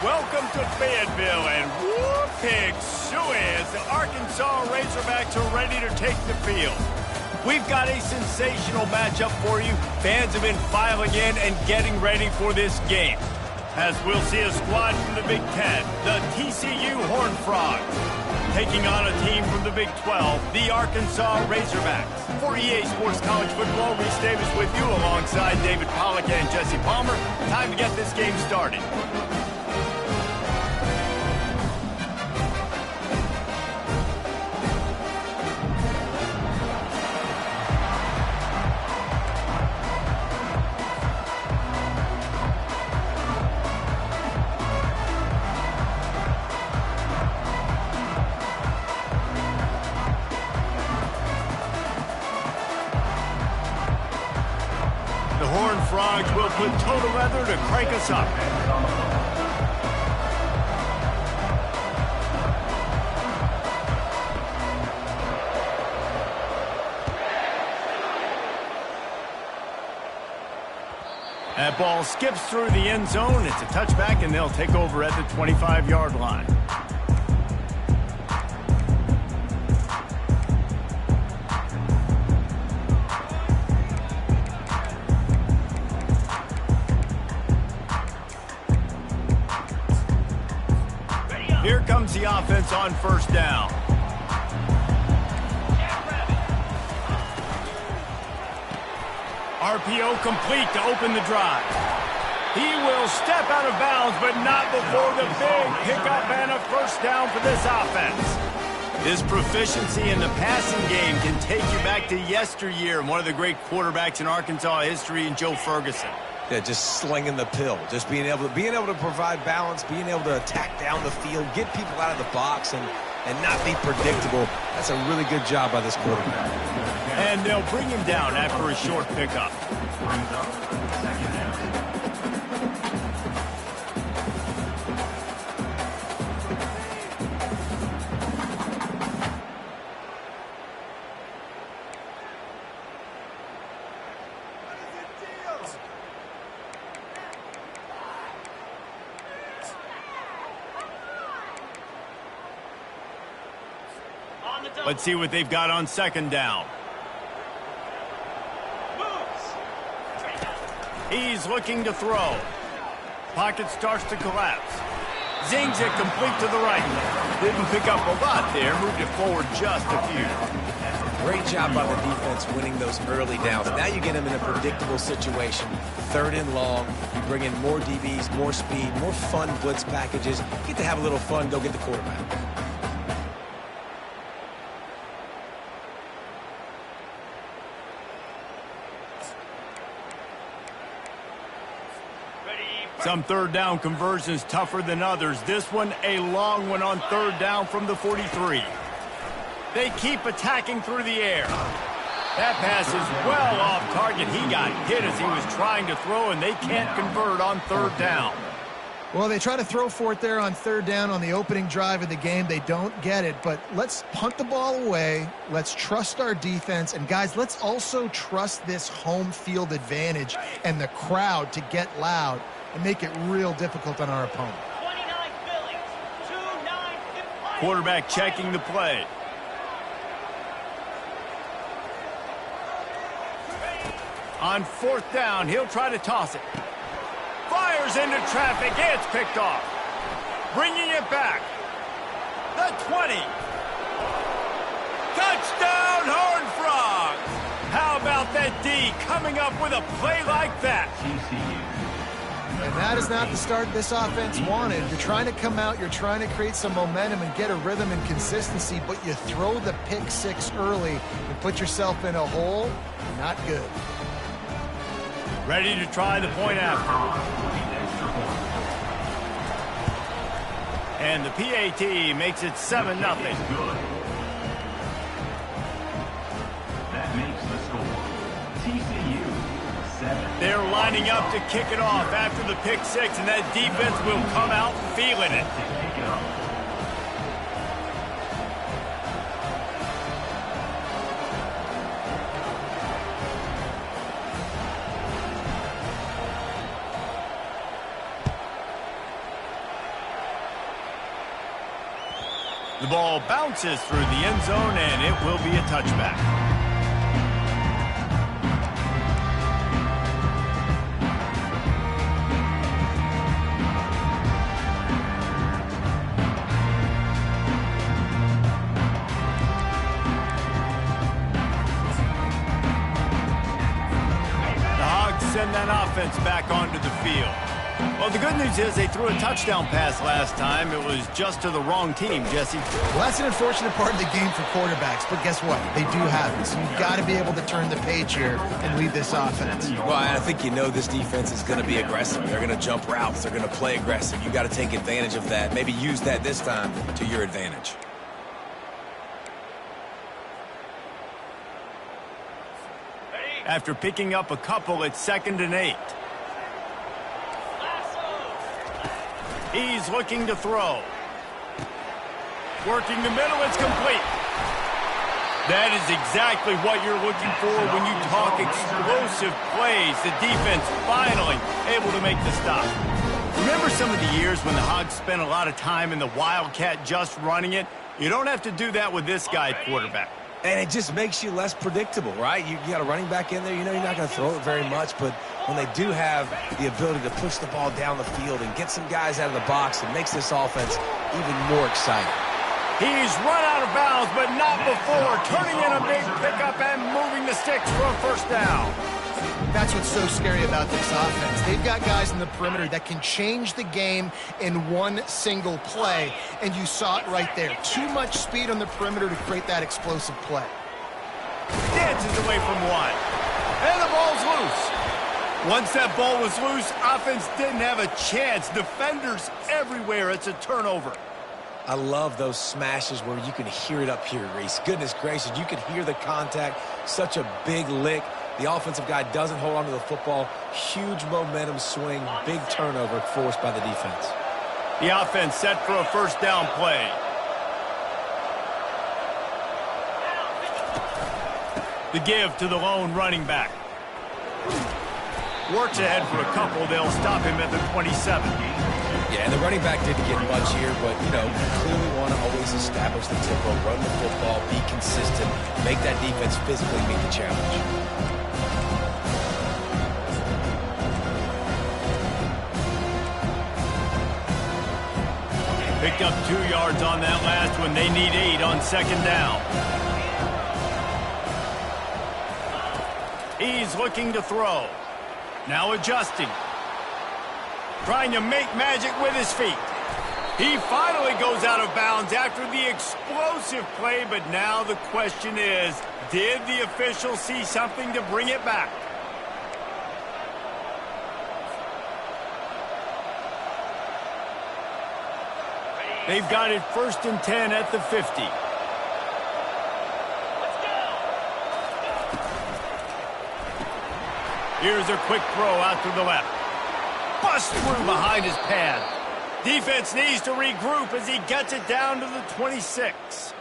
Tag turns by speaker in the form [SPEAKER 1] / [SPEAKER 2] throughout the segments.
[SPEAKER 1] Welcome to Fayetteville, and whoop, pig suey as the Arkansas Razorbacks are ready to take the field. We've got a sensational matchup for you. Fans have been filing in and getting ready for this game. As we'll see a squad from the Big Ten, the TCU Horned Frogs, taking on a team from the Big 12, the Arkansas Razorbacks. For EA Sports College Football, Reese Davis with you alongside David Pollack and Jesse Palmer. Time to get this game started. Frogs will put total leather to crank us up. That ball skips through the end zone. It's a touchback, and they'll take over at the 25-yard line. Here comes the offense on first down. RPO complete to open the drive. He will step out of bounds, but not before the big pickup and a first down for this offense. His proficiency in the passing game can take you back to yesteryear and one of the great quarterbacks in Arkansas history in Joe Ferguson.
[SPEAKER 2] Yeah, just slinging the pill, just being able to provide balance, being able to attack down the field, get people out of the box, and not be predictable. That's a really good job by this quarterback.
[SPEAKER 1] And they'll bring him down after a short pickup. Let's see what they've got on second down. He's looking to throw. Pocket starts to collapse. Zings it complete to the right. Didn't pick up a lot there. Moved it forward just a few.
[SPEAKER 2] Great job by the defense winning those early downs. Now you get them in a predictable situation. Third and long. You bring in more DBs, more speed, more fun blitz packages. You get to have a little fun. Go get the quarterback.
[SPEAKER 1] Some third down conversions tougher than others. This one, a long one on third down from the 43. They keep attacking through the air. That pass is well off target. He got hit as he was trying to throw, and they can't convert on third down.
[SPEAKER 3] Well, they try to throw for it there on third down on the opening drive of the game. They don't get it, but let's punt the ball away. Let's trust our defense. And, guys, let's also trust this home field advantage and the crowd to get loud and make it real difficult on our opponent.
[SPEAKER 1] Quarterback checking the play. On fourth down, he'll try to toss it. Fires into traffic. It's picked off. Bringing it back. The 20. Touchdown, Horned Frogs. How about that D coming up with a play like that?
[SPEAKER 3] And that is not the start this offense wanted. You're trying to come out, you're trying to create some momentum and get a rhythm and consistency, but you throw the pick six early and put yourself in a hole. Not good.
[SPEAKER 1] Ready to try the point after. And the PAT makes it 7-0.
[SPEAKER 4] That makes the score TCU 7.
[SPEAKER 1] They're lining up to kick it off after the pick six, and that defense will come out feeling it. The ball bounces through the end zone, and it will be a touchback. Send that offense back onto the field. Well, the good news is they threw a touchdown pass last time. It was just to the wrong team, Jesse.
[SPEAKER 3] Well, that's an unfortunate part of the game for quarterbacks, but guess what? They do have it, so you've got to be able to turn the page here and lead this offense.
[SPEAKER 2] Well, I think you know this defense is going to be aggressive. They're going to jump routes. They're going to play aggressive. You got to take advantage of that. Maybe use that this time to your advantage.
[SPEAKER 1] After picking up a couple, it's 2nd and 8. He's looking to throw. Working the middle, it's complete. That is exactly what you're looking for when you talk explosive plays. The defense finally able to make the stop. Remember some of the years when the Hogs spent a lot of time in the Wildcat just running it? You don't have to do that with this guy at quarterback.
[SPEAKER 2] And it just makes you less predictable, right? You got a running back in there. You know you're not going to throw it very much, but when they do have the ability to push the ball down the field and get some guys out of the box, it makes this offense even more exciting.
[SPEAKER 1] He's run out of bounds, but not before turning in a big pickup and moving the sticks for a first down.
[SPEAKER 3] That's what's so scary about this offense. They've got guys in the perimeter that can change the game in one single play, and you saw it right there. Too much speed on the perimeter to create that explosive play.
[SPEAKER 1] Dances away from one, and the ball's loose. Once that ball was loose, offense didn't have a chance. Defenders everywhere. It's a turnover.
[SPEAKER 2] I love those smashes where you can hear it up here, Reese. Goodness gracious, you can hear the contact. Such a big lick. The offensive guy doesn't hold on to the football. Huge momentum swing, big turnover forced by the defense.
[SPEAKER 1] The offense set for a first down play. The give to the lone running back. Works ahead for a couple. They'll stop him at the 27.
[SPEAKER 2] Yeah, and the running back didn't get much here, but, you know, clearly want to always establish the tempo, run the football, be consistent, make that defense physically meet the challenge.
[SPEAKER 1] Picked up 2 yards on that last one. They need 8 on second down. He's looking to throw. Now adjusting. Trying to make magic with his feet. He finally goes out of bounds after the explosive play, but now the question is, did the official see something to bring it back? They've got it 1st and 10 at the 50. Here's a quick throw out to the left. Bust through behind his pad. Defense needs to regroup as he gets it down to the 26.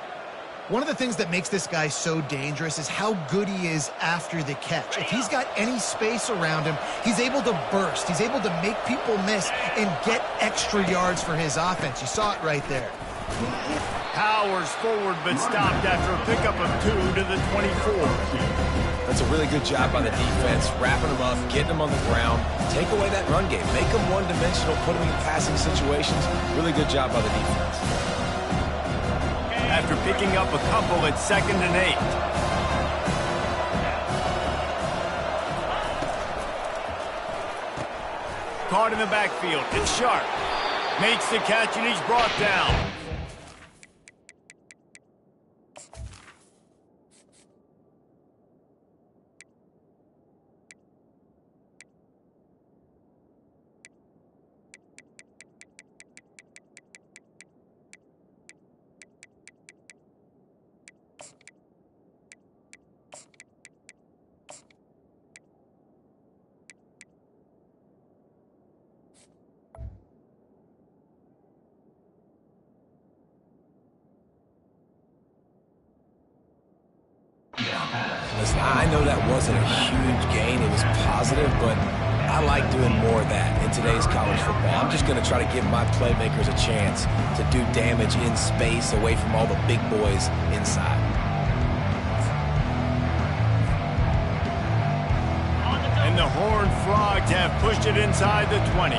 [SPEAKER 3] One of the things that makes this guy so dangerous is how good he is after the catch. If he's got any space around him, he's able to burst. He's able to make people miss and get extra yards for his offense. You saw it right there.
[SPEAKER 1] Powers forward, but stopped after a pickup of 2 to the 24.
[SPEAKER 2] That's a really good job by the defense, wrapping them up, getting them on the ground. Take away that run game. Make them one-dimensional, put them in passing situations. Really good job by the defense.
[SPEAKER 1] After picking up a couple, it's 2nd and 8. Caught in the backfield. It's Sharp. Makes the catch, and he's brought down.
[SPEAKER 2] Listen, I know that wasn't a huge gain. It was positive, but I like doing more of that in today's college football. I'm just going to try to give my playmakers a chance to do damage in space away from all the big boys inside.
[SPEAKER 1] And the Horned Frogs have pushed it inside the 20.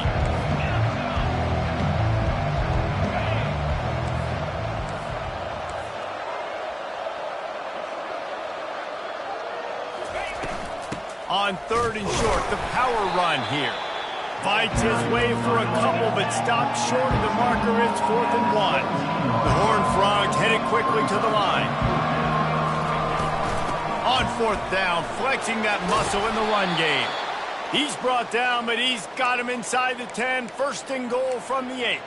[SPEAKER 1] On 3rd and short, the power run here. Fights his way for a couple, but stops short of the marker. It's 4th and 1. The Horned Frogs headed quickly to the line. On 4th down, flexing that muscle in the run game. He's brought down, but he's got him inside the 10. 1st and goal from the 8.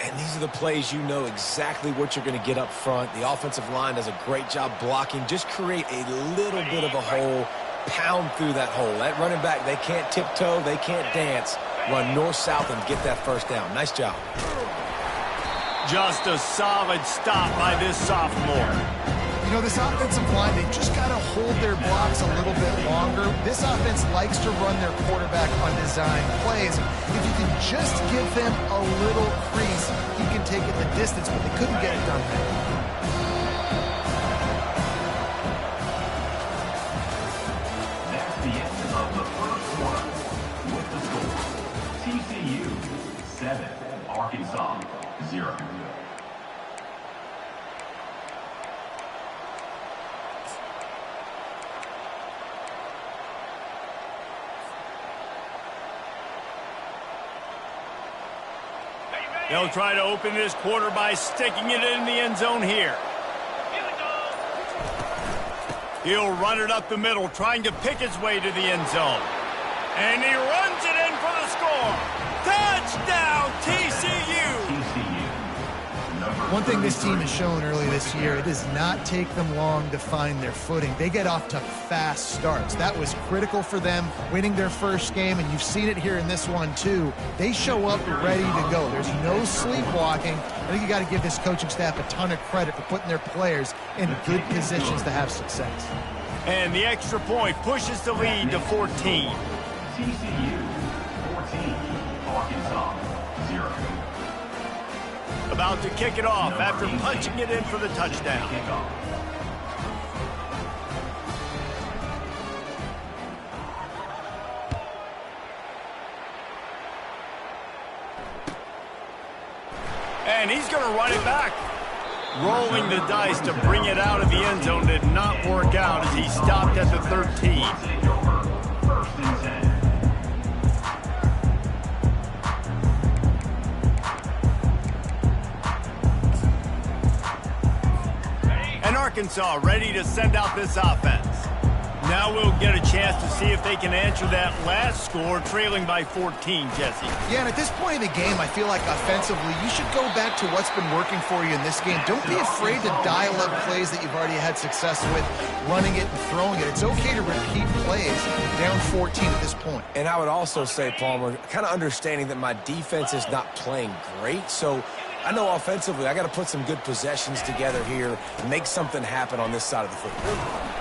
[SPEAKER 2] And these are the plays you know exactly what you're going to get up front. The offensive line does a great job blocking. Just create a little bit of a hole. Pound through that hole. That running back, they can't tiptoe, they can't dance. Run north-south and get that 1st down. Nice job.
[SPEAKER 1] Just a solid stop by this sophomore.
[SPEAKER 3] You know, this offensive line, they just got to hold their blocks a little bit longer. This offense likes to run their quarterback on design plays. If you can just give him a little crease, he can take it the distance, but they couldn't get it done there.
[SPEAKER 4] TCU 7, Arkansas 0.
[SPEAKER 1] They'll try to open this quarter by sticking it in the end zone here. He'll run it up the middle, trying to pick his way to the end zone. And he runs it in for the score. Touchdown, TCU!
[SPEAKER 3] One thing this team has shown early this year, it does not take them long to find their footing. They get off to fast starts. That was critical for them, winning their first game, and you've seen it here in this one too. They show up ready to go. There's no sleepwalking. I think you got to give this coaching staff a ton of credit for putting their players in good positions to have success.
[SPEAKER 1] And the extra point pushes the lead to 14.
[SPEAKER 4] TCU 14, Arkansas 0.
[SPEAKER 1] About to kick it off after punching it in for the touchdown. And he's going to run it back. Rolling the dice to bring it out of the end zone did not work out as he stopped at the 13. And Arkansas ready to send out this offense. Now we'll get a chance to see if they can answer that last score, trailing by 14, Jesse.
[SPEAKER 3] Yeah, and at this point in the game, I feel like offensively, you should go back to what's been working for you in this game. Don't be afraid to dial up plays that you've already had success with, running it and throwing it. It's okay to repeat plays down 14 at this point.
[SPEAKER 2] And I would also say, Palmer, kind of understanding that my defense is not playing great, so I know offensively I got to put some good possessions together here and make something happen on this side of the football.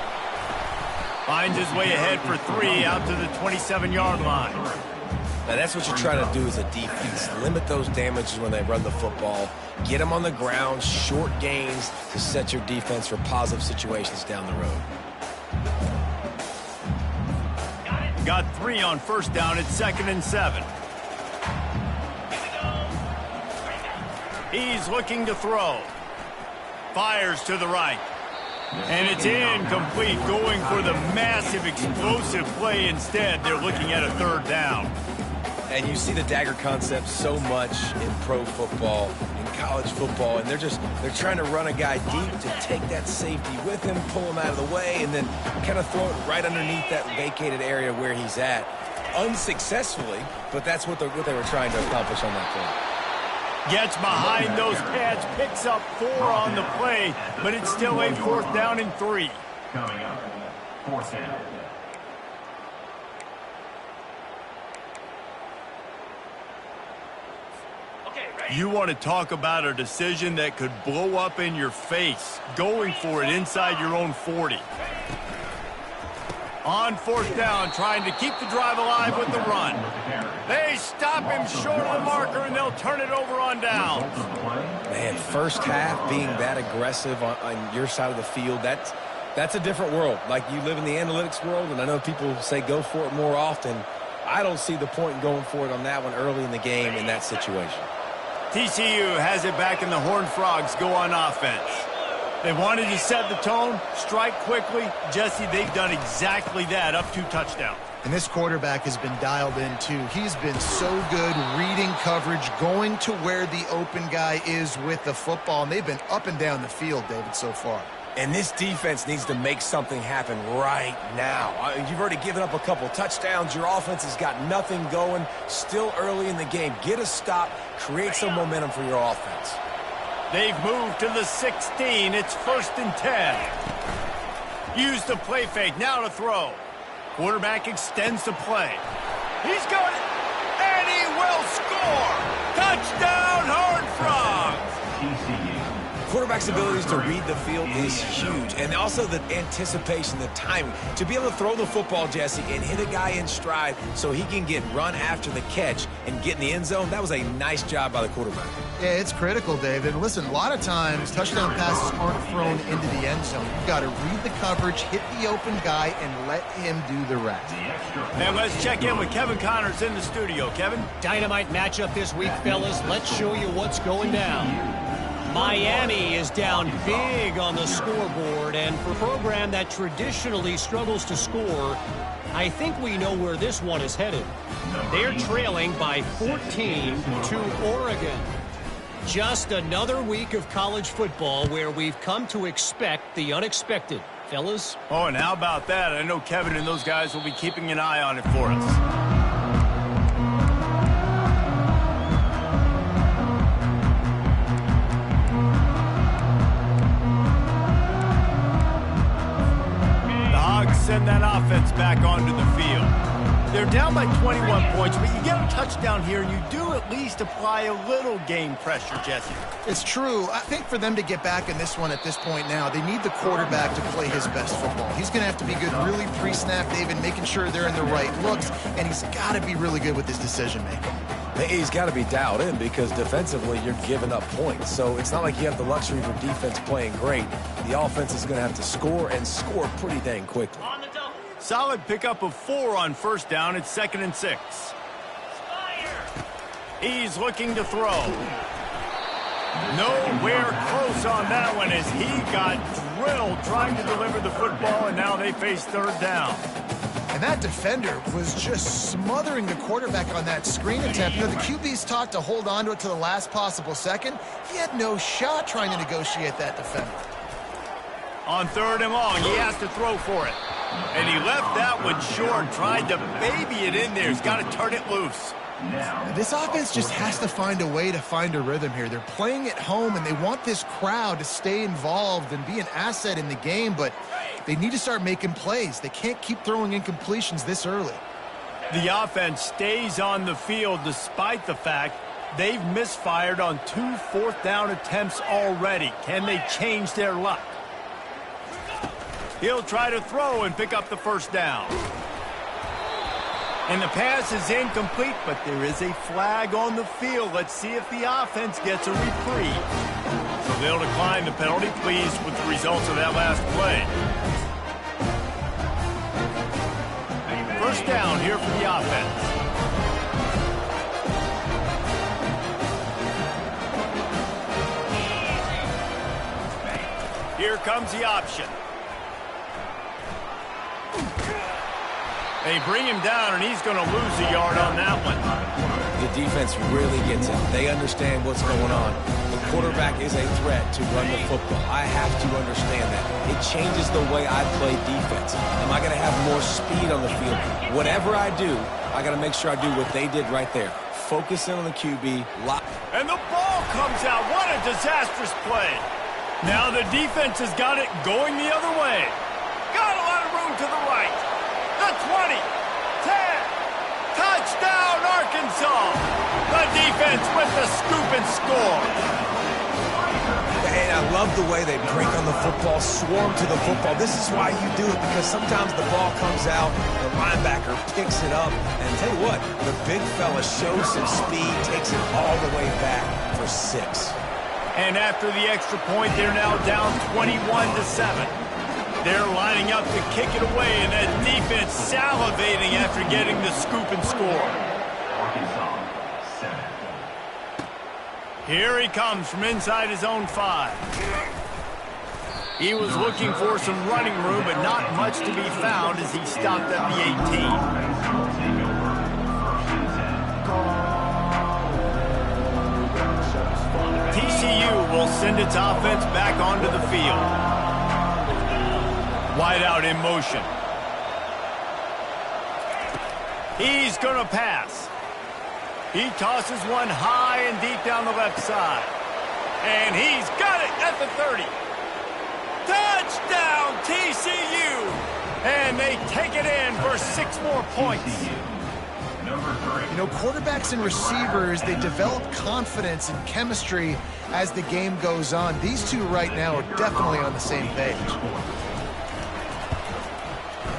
[SPEAKER 1] Finds his way ahead for 3 out to the 27-yard line.
[SPEAKER 2] Now that's what you're trying to do as a defense. Limit those damages when they run the football. Get them on the ground, short gains to set your defense for positive situations down the road.
[SPEAKER 1] Got 3 on 1st down at 2nd and 7. He's looking to throw. Fires to the right. And it's incomplete, going for the massive, explosive play instead. They're looking at a 3rd down.
[SPEAKER 2] And you see the dagger concept so much in pro football, in college football, and they're trying to run a guy deep to take that safety with him, pull him out of the way, and then kind of throw it right underneath that vacated area where he's at. Unsuccessfully, but that's what they were trying to accomplish on that play.
[SPEAKER 1] Gets behind those pads, picks up 4 on the play, but it's still a 4th down and 3.
[SPEAKER 4] Coming up, 4th down.
[SPEAKER 1] You want to talk about a decision that could blow up in your face, going for it inside your own 40. On fourth down, trying to keep the drive alive with the run. They stop him short of the marker, and they'll turn it over on downs.
[SPEAKER 2] Man, first half being that aggressive on your side of the field, that's a different world. Like, you live in the analytics world, and I know people say go for it more often. I don't see the point in going for it on that one early in the game in that situation.
[SPEAKER 1] TCU has it back, and the Horned Frogs go on offense. They wanted to set the tone, strike quickly. Jesse, they've done exactly that, up 2 touchdowns.
[SPEAKER 3] And this quarterback has been dialed in, too. He's been so good reading coverage, going to where the open guy is with the football. And they've been up and down the field, David, so far.
[SPEAKER 2] And this defense needs to make something happen right now. You've already given up a couple touchdowns. Your offense has got nothing going. Still early in the game. Get a stop. Create some momentum for your offense.
[SPEAKER 1] They've moved to the 16. It's 1st and 10. Use the play fake. Now to throw. Quarterback extends the play. He's got it. And he will score. Touchdown, Horned Frogs.
[SPEAKER 2] Quarterback's abilities to read the field is huge. And also the anticipation, the timing. To be able to throw the football, Jesse, and hit a guy in stride so he can get run after the catch and get in the end zone, that was a nice job by the quarterback.
[SPEAKER 3] Yeah, it's critical, David. Listen, a lot of times touchdown passes aren't thrown into the end zone. You've got to read the coverage, hit the open guy, and let him do the rest.
[SPEAKER 1] And let's check in with Kevin Connors in the studio. Kevin?
[SPEAKER 5] Dynamite matchup this week, fellas. Let's show you what's going down. Miami is down big on the scoreboard, and for a program that traditionally struggles to score, I think we know where this one is headed. They're trailing by 14 to Oregon. Just another week of college football where we've come to expect the unexpected. Fellas?
[SPEAKER 1] Oh, and how about that? I know Kevin and those guys will be keeping an eye on it for us. Send that offense back onto the field. They're down by 21 points, but you get a touchdown here, and you do at least apply a little game pressure, Jesse.
[SPEAKER 3] It's true. I think for them to get back in this one at this point now, they need the quarterback to play his best football. He's going to have to be good really pre-snap, David, making sure they're in the right looks, and he's got to be really good with his decision-making.
[SPEAKER 2] He's got to be dialed in because defensively you're giving up points. So it's not like you have the luxury of your defense playing great. The offense is going to have to score and score pretty dang quickly.
[SPEAKER 1] Solid pickup of 4 on first down. It's 2nd and 6. He's looking to throw. Nowhere close on that one as he got drilled trying to deliver the football, and now they face 3rd down.
[SPEAKER 3] And that defender was just smothering the quarterback on that screen attempt. You know, the QB's taught to hold on to it to the last possible second. He had no shot trying to negotiate that defender.
[SPEAKER 1] On 3rd and long, he has to throw for it. And he left that one short, tried to baby it in there. He's got to turn it loose.
[SPEAKER 3] This offense just has to find a way to find a rhythm here. They're playing at home, and they want this crowd to stay involved and be an asset in the game, but they need to start making plays. They can't keep throwing incompletions this early.
[SPEAKER 1] The offense stays on the field despite the fact they've misfired on 2 4th down attempts already. Can they change their luck? He'll try to throw and pick up the 1st down. And the pass is incomplete, but there is a flag on the field. Let's see if the offense gets a reprieve. So they'll decline the penalty, pleased with the results of that last play. 1st down here for the offense. Here comes the option. They bring him down, and he's going to lose a yard on that one.
[SPEAKER 2] The defense really gets it. They understand what's going on. The quarterback is a threat to run the football. I have to understand that. It changes the way I play defense. Am I going to have more speed on the field? Whatever I do, I got to make sure I do what they did right there. Focus in on the QB.
[SPEAKER 1] And the ball comes out. What a disastrous play. Now the defense has got it going the other way. Got a lot of room to the right. The 20, 10, touchdown Arkansas. The defense with the scoop and score.
[SPEAKER 2] And I love the way they break on the football, swarm to the football. This is why you do it, because sometimes the ball comes out, the linebacker picks it up, and tell you what, the big fella shows some speed, takes it all the way back for 6.
[SPEAKER 1] And after the extra point, they're now down 21-7. They're lining up to kick it away, and that defense salivating after getting the scoop and score.
[SPEAKER 4] Arkansas, 7.
[SPEAKER 1] Here he comes from inside his own 5. He was looking for some running room, but not much to be found as he stopped at the 18. TCU will send its offense back onto the field. Wide out in motion. He's going to pass. He tosses one high and deep down the left side. And he's got it at the 30. Touchdown, TCU! And they take it in for 6 more points.
[SPEAKER 3] You know, quarterbacks and receivers, they develop confidence and chemistry as the game goes on. These two right now are definitely on the same page.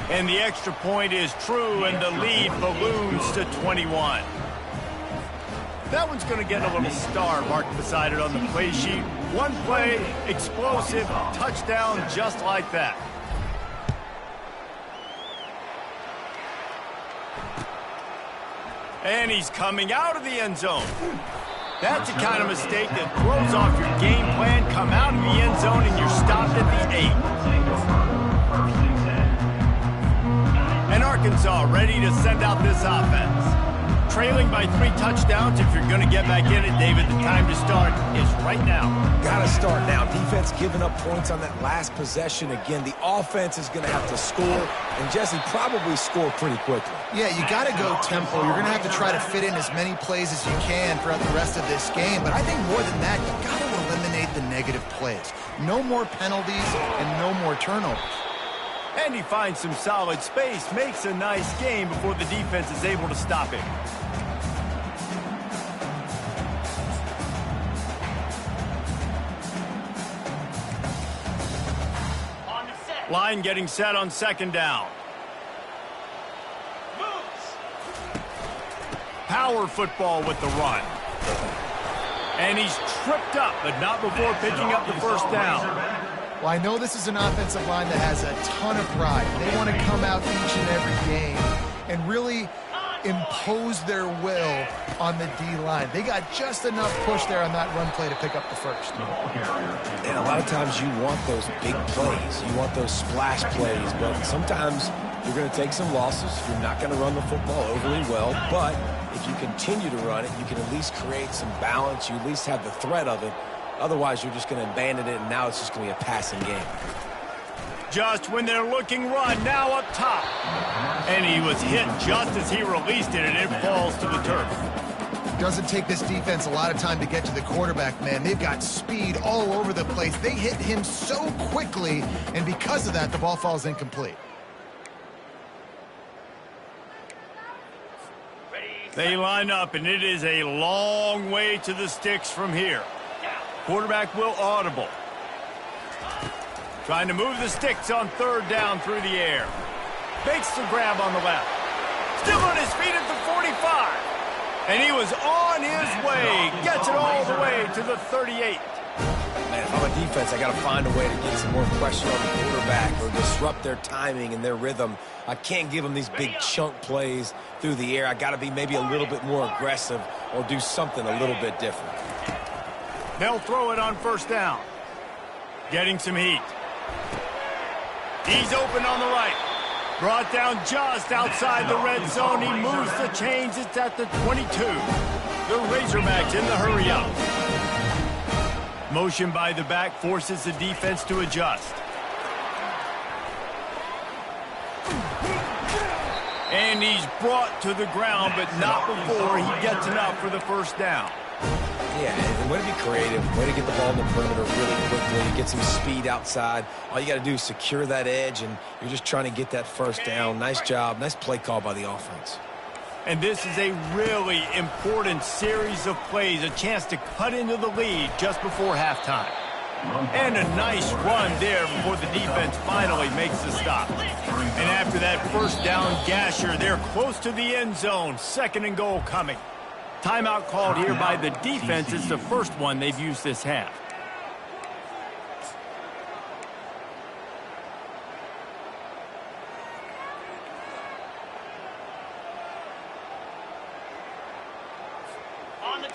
[SPEAKER 1] And the extra point is true, and the lead balloons to 21. That one's going to get a little star marked beside it on the play sheet. One play, explosive, touchdown just like that. And he's coming out of the end zone. That's the kind of mistake that throws off your game plan. Come out of the end zone and you're stopped at the 8. And Arkansas ready to send out this offense. Trailing by 3 touchdowns. If you're going to get back in it, David, the time to start is right now.
[SPEAKER 2] Got to start now. Defense giving up points on that last possession. Again, the offense is going to have to score, and Jesse probably score pretty quickly.
[SPEAKER 3] Yeah, you got to go tempo. You're going to have to try to fit in as many plays as you can throughout the rest of this game. But I think more than that, you got to eliminate the negative plays. No more penalties and no more turnovers.
[SPEAKER 1] And he finds some solid space, makes a nice game before the defense is able to stop him. Line getting set on 2nd down. Power football with the run. And he's tripped up, but not before picking up the 1st down.
[SPEAKER 3] Well, I know this is an offensive line that has a ton of pride. They want to come out each and every game and really impose their will on the D-line. They got just enough push there on that run play to pick up the 1st.
[SPEAKER 2] And a lot of times you want those big plays. You want those splash plays, but sometimes you're going to take some losses. You're not going to run the football overly well, but if you continue to run it, you can at least create some balance. You at least have the threat of it. Otherwise, you're just going to abandon it, and now it's just going to be a passing game.
[SPEAKER 1] Just when they're looking run, now up top. And he was hit just as he released it, and it falls to the turf.
[SPEAKER 3] Doesn't take this defense a lot of time to get to the quarterback, man. They've got speed all over the place. They hit him so quickly, and because of that, the ball falls incomplete.
[SPEAKER 1] They line up, and it is a long way to the sticks from here. Quarterback will audible. Trying to move the sticks on 3rd down through the air. Makes the grab on the left. Still on his feet at the 45. And he was on his way. Gets it all the way to the 38.
[SPEAKER 2] Man, if I'm a defense, I got to find a way to get some more pressure on the quarterback or disrupt their timing and their rhythm. I can't give them these big chunk plays through the air. I got to be maybe a little bit more aggressive or do something a little bit different.
[SPEAKER 1] They'll throw it on 1st down. Getting some heat. He's open on the right. Brought down just outside the red zone. He moves the chains. It's at the 22. The Razorbacks in the hurry up. Motion by the back forces the defense to adjust. And he's brought to the ground, but not before he gets enough for the 1st down.
[SPEAKER 2] Yeah, and way to be creative, way to get the ball in the perimeter really quickly, get some speed outside. All you got to do is secure that edge, and you're just trying to get that 1st down. Nice job. Nice play call by the offense.
[SPEAKER 1] And this is a really important series of plays, a chance to cut into the lead just before halftime. And a nice run there before the defense finally makes the stop. And after that first down gasher, they're close to the end zone. 2nd and goal coming. Timeout called here by the defense. It's the first one they've used this half.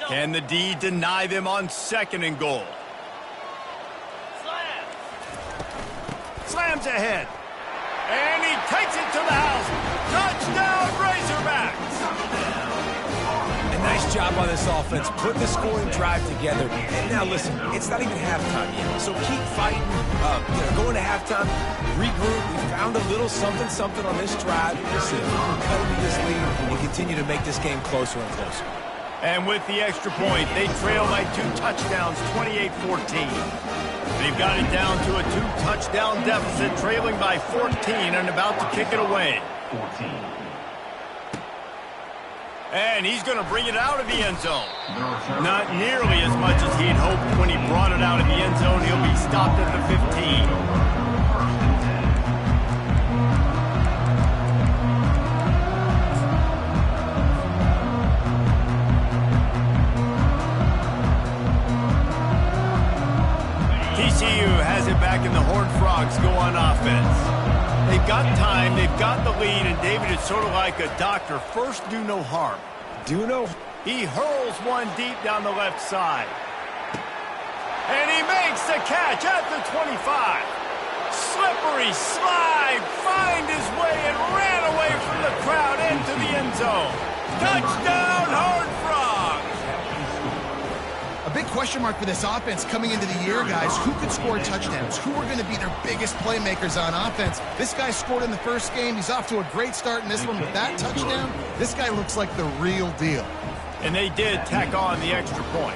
[SPEAKER 1] Can the D deny them on 2nd and goal? Slams ahead. And he takes it to the house. Touchdown, Razorbacks!
[SPEAKER 2] A nice job on this offense. Put the scoring drive together. And now listen, it's not even halftime yet. So keep fighting. Going to halftime, regroup. We found a little something on this drive. Listen, we can cut into this lead and continue to make this game closer and closer.
[SPEAKER 1] And with the extra point, they trail by 2 touchdowns, 28-14. They've got it down to a 2-touchdown deficit, trailing by 14 and about to kick it away.
[SPEAKER 4] 14.
[SPEAKER 1] And he's going to bring it out of the end zone. Not nearly as much as he'd hoped when he brought it out of the end zone. He'll be stopped at the 15. TCU has it back, and the Horned Frogs go on offense. They've got time, they've got the lead, and David is sort of like a doctor. First, do no harm.
[SPEAKER 2] Do no?
[SPEAKER 1] He hurls one deep down the left side. And he makes the catch at the 25. Slippery slide, find his way, and ran away from the crowd into the end zone. Touchdown, Horned Frogs!
[SPEAKER 3] A big question mark for this offense coming into the year, guys. Who could score touchdowns? Who are going to be their biggest playmakers on offense? This guy scored in the first game. He's off to a great start in this one with that touchdown. This guy looks like the real deal.
[SPEAKER 1] And they did tack on the extra point.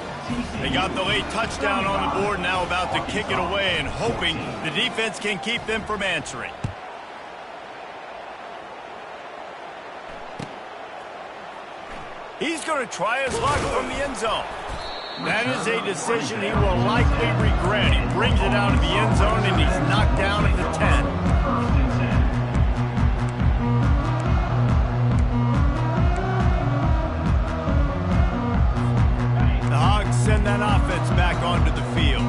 [SPEAKER 1] They got the late touchdown on the board, now about to kick it away and hoping the defense can keep them from answering. He's going to try his luck from the end zone. That is a decision he will likely regret. He brings it out of the end zone, and he's knocked down at the 10. The Hogs send that offense back onto the field.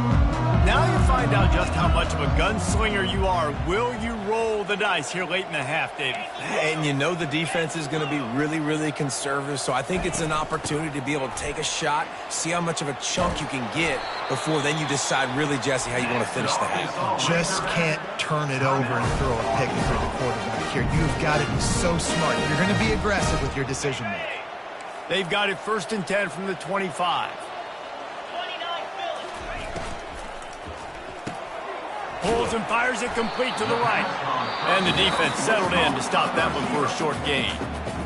[SPEAKER 1] Now you find out just how much of a gunslinger you are. Will you roll the dice here late in the half, David?
[SPEAKER 2] And you know the defense is going to be really, really conservative, so I think it's an opportunity to be able to take a shot, see how much of a chunk you can get before then you decide really, Jesse, how you want to finish the half.
[SPEAKER 3] Just can't turn it over and throw a pick if you're the quarterback here. You've got to be so smart. You're going to be aggressive with your decision making.
[SPEAKER 1] They've got it 1st and 10 from the 25. Pulls and fires it complete to the right. And the defense settled in to stop that one for a short gain.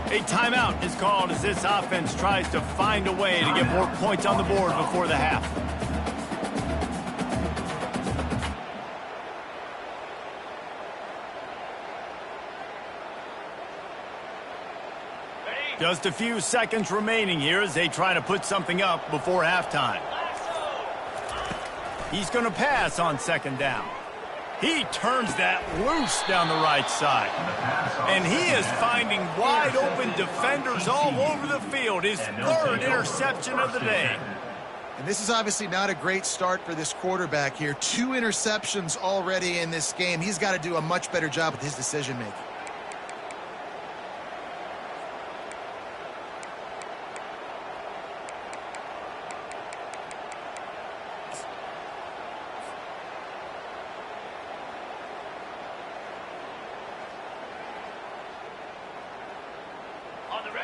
[SPEAKER 1] A timeout is called as this offense tries to find a way to get more points on the board before the half. Just a few seconds remaining here as they try to put something up before halftime. He's going to pass on 2nd down. He turns that loose down the right side. And he is finding wide open defenders all over the field. His 3rd interception of the day.
[SPEAKER 3] And this is obviously not a great start for this quarterback here. 2 interceptions already in this game. He's got to do a much better job with his decision making.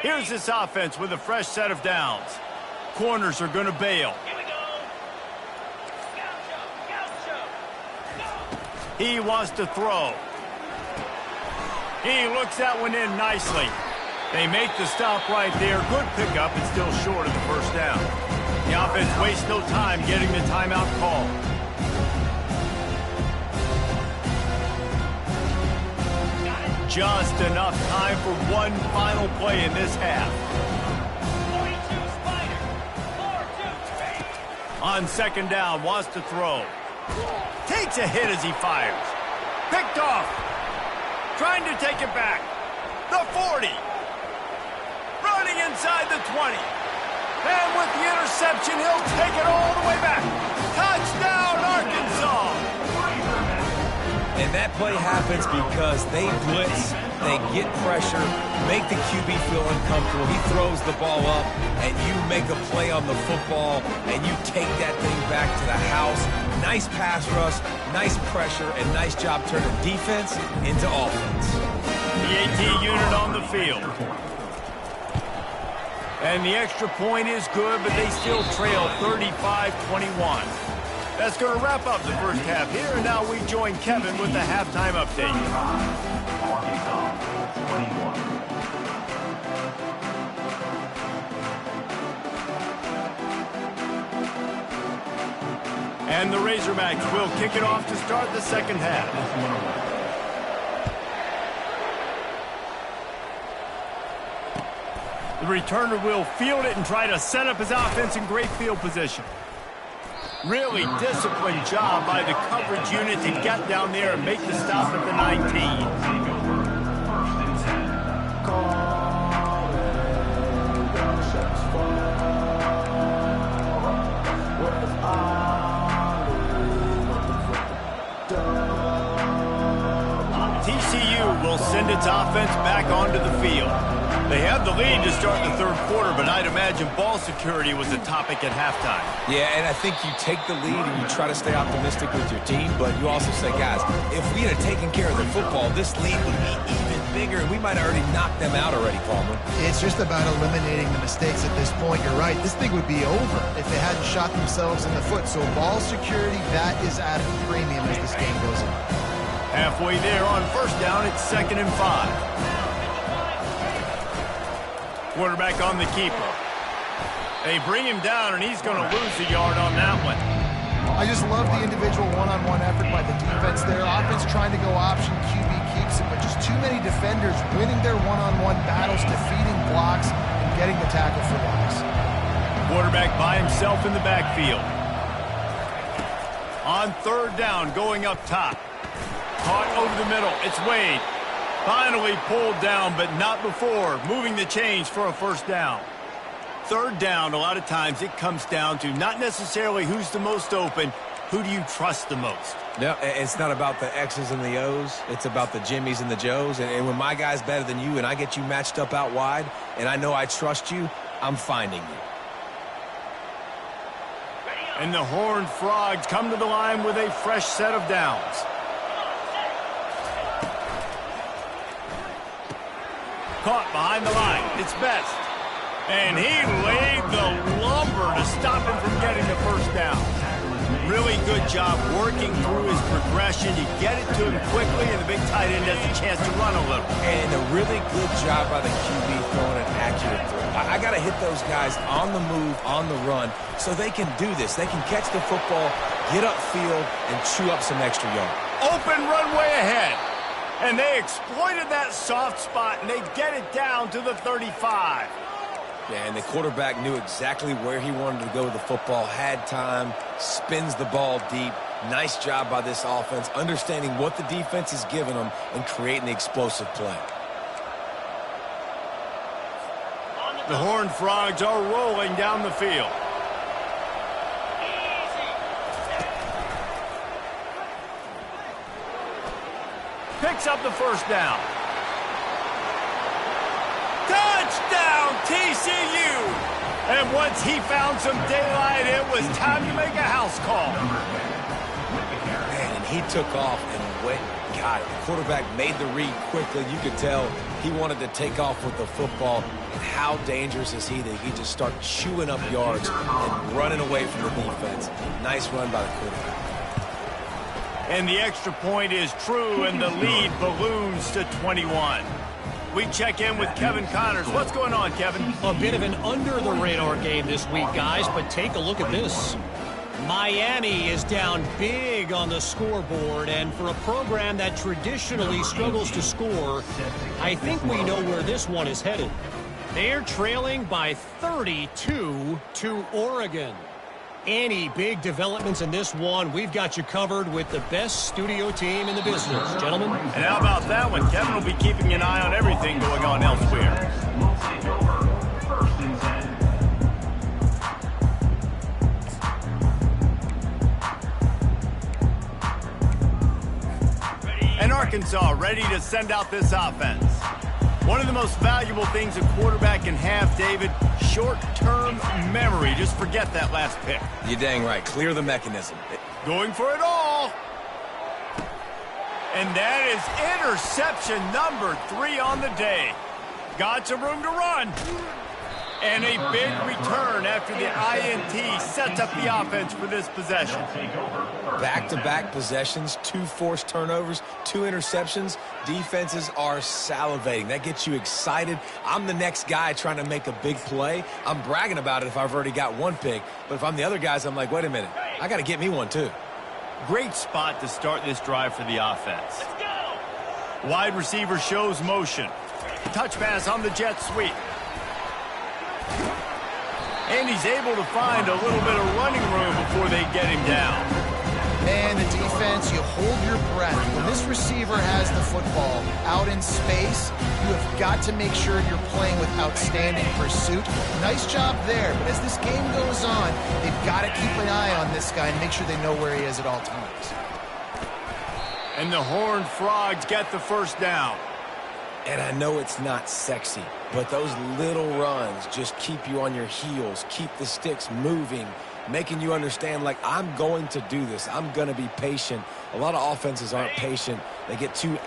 [SPEAKER 1] Here's this offense with a fresh set of downs. Corners are going to bail. Here we go. He wants to throw. He looks that one in nicely. They make the stop right there. Good pickup and still short of the 1st down. The offense wastes no time getting the timeout call. Just enough time for one final play in this half. 42 Spider. 4-2-3. On 2nd down, wants to throw. Takes a hit as he fires. Picked off. Trying to take it back. The 40. Running inside the 20. And with the interception, he'll take it all the way back. Touchdown, Arkansas!
[SPEAKER 2] And that play happens because they blitz, they get pressure, make the QB feel uncomfortable. He throws the ball up, and you make a play on the football, and you take that thing back to the house. Nice pass rush, nice pressure, and nice job turning defense into offense.
[SPEAKER 1] The AT unit on the field. And the extra point is good, but they still trail 35-21. That's going to wrap up the first half here, and now we join Kevin with the halftime update. And the Razorbacks will kick it off to start the second half. The returner will field it and try to set up his offense in great field position. Really disciplined job by the coverage unit to get down there and make the stop at the 19. TCU will send its offense back onto the field. They have the lead to start the third quarter, but I'd imagine ball security was a topic at halftime.
[SPEAKER 2] Yeah, and I think you take the lead and you try to stay optimistic with your team, but you also say, guys, if we had taken care of the football, this lead would be even bigger, and we might have already knocked them out already, Palmer.
[SPEAKER 3] It's just about eliminating the mistakes at this point. You're right. This thing would be over if they hadn't shot themselves in the foot. So ball security, that is at a premium as this game goes on.
[SPEAKER 1] Halfway there on first down, it's 2nd and 5. Quarterback on the keeper. They bring him down, and he's going to lose a yard on that one.
[SPEAKER 3] I just love the individual one-on-one effort by the defense there. Offense trying to go option, QB keeps it, but just too many defenders winning their one-on-one battles, defeating blocks, and getting the tackle for loss.
[SPEAKER 1] Quarterback by himself in the backfield. On third down, going up top. Caught over the middle. It's Wade. Finally pulled down, but not before moving the chains for a first down. Third down, a lot of times it comes down to not necessarily who's the most open, who do you trust the most?
[SPEAKER 2] Yeah, it's not about the X's and the O's. It's about the Jimmies and the Joes. And when my guy's better than you and I get you matched up out wide and I know I trust you, I'm finding you.
[SPEAKER 1] And the Horned Frogs come to the line with a fresh set of downs. Caught behind the line. It's Best. And he laid the lumber to stop him from getting the first down. Really good job working through his progression. You get it to him quickly, and the big tight end has a chance to run a little.
[SPEAKER 2] And a really good job by the QB throwing an accurate throw. I got to hit those guys on the move, on the run, so they can do this. They can catch the football, get upfield, and chew up some extra yards.
[SPEAKER 1] Open runway ahead. And they exploited that soft spot, and they get it down to the 35.
[SPEAKER 2] Yeah, and the quarterback knew exactly where he wanted to go with the football, had time, spins the ball deep. Nice job by this offense, understanding what the defense is giving them and creating the explosive play.
[SPEAKER 1] The Horned Frogs are rolling down the field. Picks up the first down. Touchdown, TCU! And once he found some daylight, it was time to make a house call.
[SPEAKER 2] Man, and he took off and went and got it. The quarterback made the read quickly. You could tell he wanted to take off with the football. And how dangerous is he that he just start chewing up yards and running away from the defense. Nice run by the quarterback.
[SPEAKER 1] And the extra point is true, and the lead balloons to 21. We check in with Kevin Connors. What's going on, Kevin?
[SPEAKER 5] A bit of an under-the-radar game this week, guys, but take a look at this. Miami is down big on the scoreboard, and for a program that traditionally struggles to score, I think we know where this one is headed. They're trailing by 32 to Oregon. Any big developments in this one, we've got you covered with the best studio team in the business, gentlemen.
[SPEAKER 1] And how about that one? Kevin will be keeping an eye on everything going on elsewhere.
[SPEAKER 4] We'll take over. First and 10.
[SPEAKER 1] And Arkansas ready to send out this offense. One of the most valuable things a quarterback can have, David, short-term memory. Just forget that last pick.
[SPEAKER 2] You're dang right. Clear the mechanism.
[SPEAKER 1] Going for it all. And that is interception number 3 on the day. Got some room to run. And a big return after the INT sets up the offense for this possession.
[SPEAKER 2] Back-to-back possessions, 2 forced turnovers, 2 interceptions. Defenses are salivating. That gets you excited. I'm the next guy trying to make a big play. I'm bragging about it if I've already got 1 pick. But if I'm the other guys, I'm like, wait a minute. I got to get me 1 too.
[SPEAKER 1] Great spot to start this drive for the offense. Let's go. Wide receiver shows motion. Touch pass on the jet sweep. And he's able to find a little bit of running room before they get him down.
[SPEAKER 3] And the defense, you hold your breath. When this receiver has the football out in space, you have got to make sure you're playing with outstanding pursuit. Nice job there, but as this game goes on, they've got to keep an eye on this guy and make sure they know where he is at all times.
[SPEAKER 1] And the Horned Frogs get the first down.
[SPEAKER 2] And I know it's not sexy, but those little runs just keep you on your heels, keep the sticks moving, making you understand, like, I'm going to do this. I'm going to be patient. A lot of offenses aren't patient. They get too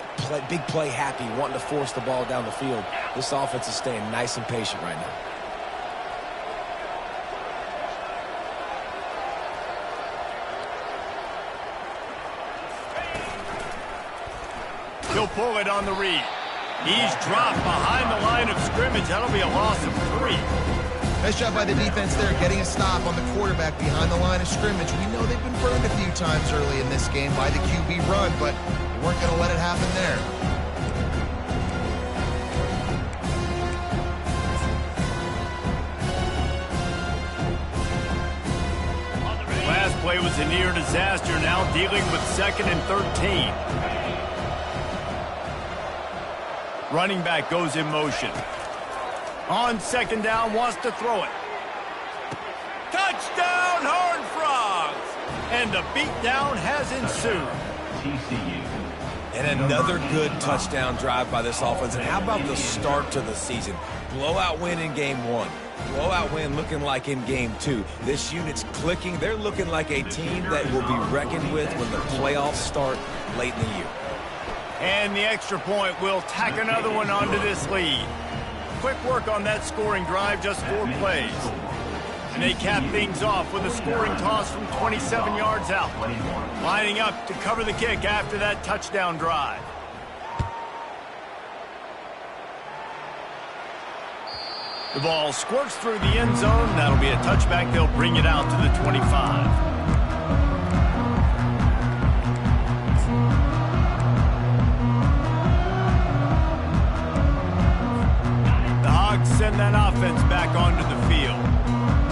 [SPEAKER 2] big play happy, wanting to force the ball down the field. This offense is staying nice and patient right now.
[SPEAKER 1] He'll pull it on the read. He's dropped behind the line of scrimmage. That'll be a loss of 3.
[SPEAKER 3] Nice job by the defense there, getting a stop on the quarterback behind the line of scrimmage. We know they've been burned a few times early in this game by the QB run, but they weren't going to let it happen there.
[SPEAKER 1] Last play was a near disaster, now dealing with 2nd and 13. Running back goes in motion. On 2nd down, wants to throw it. Touchdown, Horned Frogs! And the beatdown has ensued.
[SPEAKER 4] TCU.
[SPEAKER 2] And another good touchdown drive by this offense. And how about the start to the season? Blowout win in game 1. Blowout win looking like in game 2. This unit's clicking. They're looking like a team that will be reckoned with when the playoffs start late in the year.
[SPEAKER 1] And the extra point will tack another one onto this lead. Quick work on that scoring drive, just 4 plays. And they cap things off with a scoring toss from 27 yards out. Lining up to cover the kick after that touchdown drive. The ball squirts through the end zone. That'll be a touchback. They'll bring it out to the 25. Send that offense back onto the field.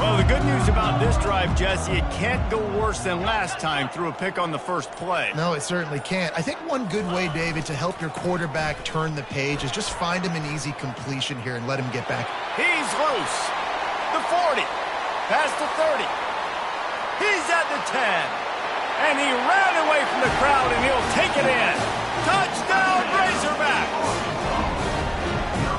[SPEAKER 1] Well, the good news about this drive, Jesse, it can't go worse than last time through a pick on the first play.
[SPEAKER 3] No, it certainly can't. I think one good way, David, to help your quarterback turn the page is just find him an easy completion here and let him get back.
[SPEAKER 1] He's loose. The 40. Past the 30. He's at the 10. And he ran away from the crowd, and he'll take it in. Touchdown, Razorbacks!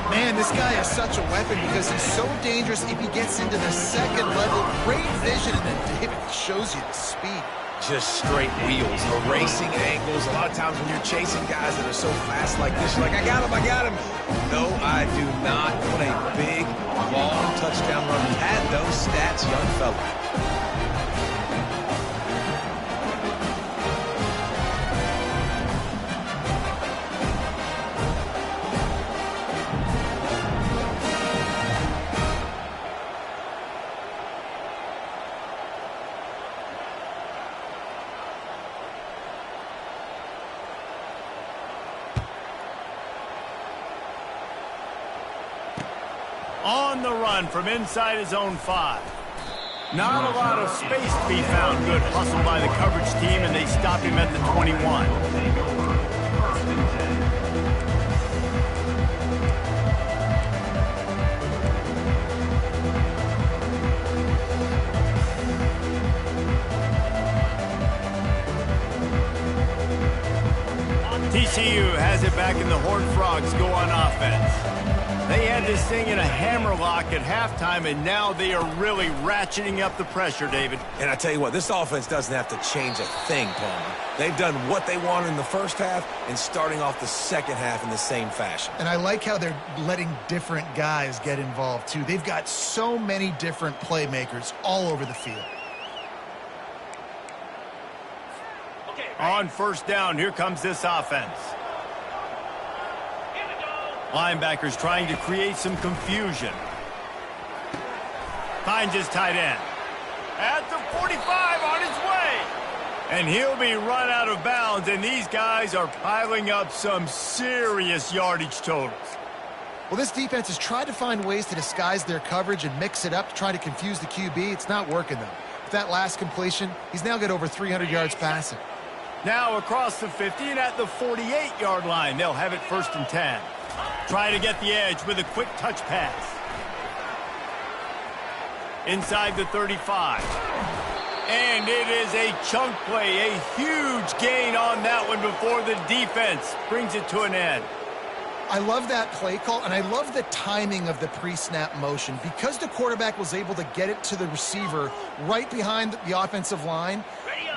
[SPEAKER 3] Man, this guy is such a weapon because he's so dangerous if he gets into the 2nd level. Great vision, and then David shows you the speed.
[SPEAKER 2] Just straight wheels, erasing angles. A lot of times when you're chasing guys that are so fast like this, you're like, I got him. No, I do not. What a big, long touchdown run. Had those stats, young fella.
[SPEAKER 1] On the run from inside his own 5. Not a lot of space to be found. Good hustle by the coverage team, and they stop him at the 21. TCU has it back, and the Horned Frogs go on offense. They had this thing in a hammerlock at halftime, and now they are really ratcheting up the pressure, David.
[SPEAKER 2] And I tell you what, this offense doesn't have to change a thing, Palmer. They've done what they wanted in the first half and starting off the second half in the same fashion.
[SPEAKER 3] And I like how they're letting different guys get involved, too. They've got so many different playmakers all over the field.
[SPEAKER 1] On first down, here comes this offense. Linebackers trying to create some confusion. Finds his tight end. At the 45, on his way. And he'll be run out of bounds, and these guys are piling up some serious yardage totals.
[SPEAKER 3] Well, this defense has tried to find ways to disguise their coverage and mix it up to try to confuse the QB. It's not working, though. With that last completion, he's now got over 300 yards passing.
[SPEAKER 1] Now across the 50 and at the 48-yard line. They'll have it 1st and 10. Trying to get the edge with a quick touch pass. Inside the 35. And it is a chunk play, a huge gain on that one before the defense brings it to an end.
[SPEAKER 3] I love that play call, and I love the timing of the pre-snap motion. Because the quarterback was able to get it to the receiver right behind the offensive line,